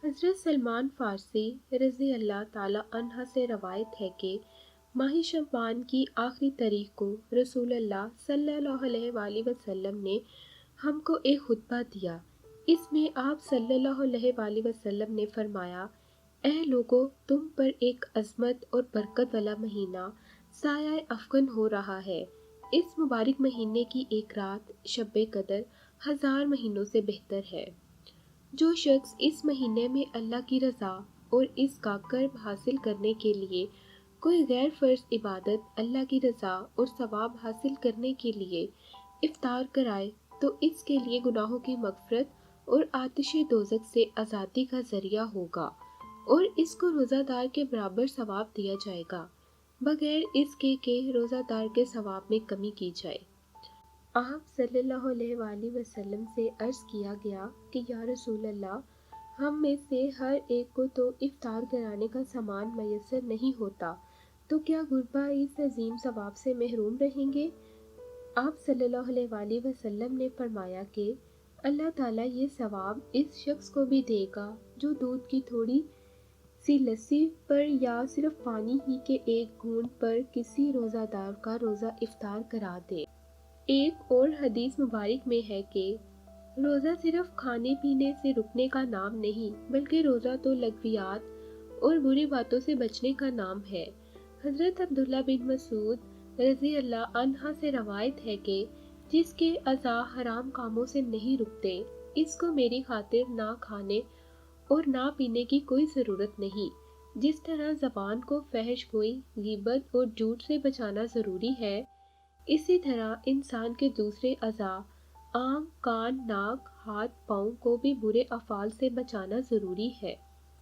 حضرت سلمان فارسی رضی اللہ تعالی عنہ سے روایت ہے کہ ماہ شعبان کی آخری تاریخ کو رسول اللہ صلی اللہ علیہ وآلہ وسلم نے ہم کو ایک خطبہ دیا۔ اس میں آپ صلی اللہ علیہ وآلہ وسلم نے فرمایا: اے لوگو، تم پر ایک عظمت اور برکت والا مہینہ سایہ افکن ہو رہا ہے۔ اس مبارک مہینے کی ایک رات شب قدر 1000 مہینوں سے بہتر ہے۔ جو شخص اس مہینے میں اللہ کی رضا اور اس کا قرب حاصل کرنے کے لیے کوئی غیر فرض عبادت اللہ کی رضا اور ثواب حاصل کرنے کے لیے افطار کرائے تو اس کے لیے گناہوں کی مغفرت اور آتش دوزخ سے آزادی کا ذریعہ ہوگا، اور اس کو روزہ دار کے برابر ثواب دیا جائے گا، بغیر اس کے کہ روزہ دار کے ثواب میں کمی کی جائے۔ آپ صلی اللہ علیہ وآلہ وسلم سے عرض کیا گیا کہ یا رسول اللہ، ہم میں سے ہر ایک کو تو افطار کرانے کا سامان میسر نہیں ہوتا، تو کیا غربا اس عظیم ثواب سے محروم رہیں گے؟ آپ صلی اللہ علیہ وآلہ وسلم نے فرمایا کہ اللہ تعالیٰ یہ ثواب اس شخص کو بھی دے گا جو دودھ کی تھوڑی سی لسی پر یا صرف پانی ہی کے ایک گھونٹ پر کسی روزہ دار کا روزہ افطار کرا دے۔ ایک اور حدیث مبارک میں ہے کہ روزہ صرف کھانے پینے سے رکنے کا نام نہیں، بلکہ روزہ تو لغویات اور بری باتوں سے بچنے کا نام ہے۔ حضرت عبداللہ بن مسعود رضی اللہ عنہ سے روایت ہے کہ جس کے اعضاء حرام کاموں سے نہیں رکتے، اس کو میری خاطر نہ کھانے اور نہ پینے کی کوئی ضرورت نہیں۔ جس طرح زبان کو فحش گوئی، غیبت اور جھوٹ سے بچانا ضروری ہے، اسی طرح انسان کے دوسرے اعضاء آنکھ، کان، ناک، ہاتھ، پاؤں کو بھی برے افعال سے بچانا ضروری ہے۔